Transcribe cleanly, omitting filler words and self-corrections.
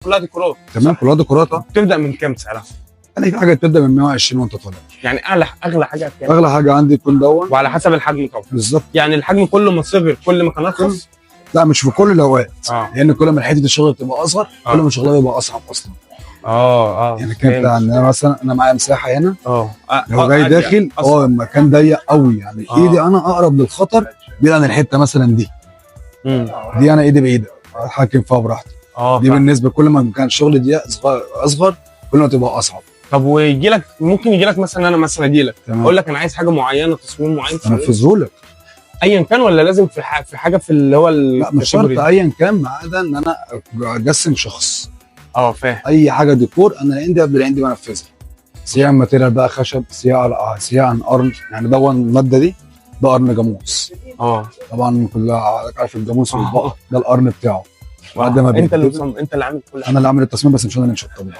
كلها ديكورات. تمام، كلها ديكورات. بتبدا من كام سعرها؟ يعني في حاجه بتبدا من 120 وانت طالع. يعني اغلى حاجه كام؟ اغلى حاجه عندي يكون دون، وعلى حسب الحجم طبعا. بالظبط. يعني الحجم كل ما صغر كل ما كان ارخص. لا مش في كل الاوقات، لان كل ما حته الشغل بتبقى اصغر كل ما شغلها بيبقى اصعب اصلا. يعني كانت انا مثلا انا معايا مساحه هنا، لو جاي داخل المكان ضيق قوي، يعني ايدي انا اقرب للخطر بعيد عن الحته مثلا دي. دي انا ايدي بعيده اتحكم فيها براحتي. دي بالنسبه كل ما كان الشغل دي اصغر كل ما تبقى اصعب. طب ويجي لك ممكن يجي لك مثلا انا مثلا اجي لك اقول لك انا عايز حاجه معينه تصميم معين انفذه لك ايا كان، ولا لازم في حاجه في اللي هو لا مش شرط ايا كان، ما عدا ان انا اجسم شخص. فاهم. اي حاجه ديكور انا عندي قبل عندي بنفذها، سواء ماتيريال بقى خشب، سواء قرن. يعني ده الماده دي ده قرن جاموس. طبعا كلها عارف الجاموس والبقر ده القرن بتاعه. انت اللي عامل كل حاجه؟ انا اللي عامل التصميم، بس مش انا اللي مشطبه.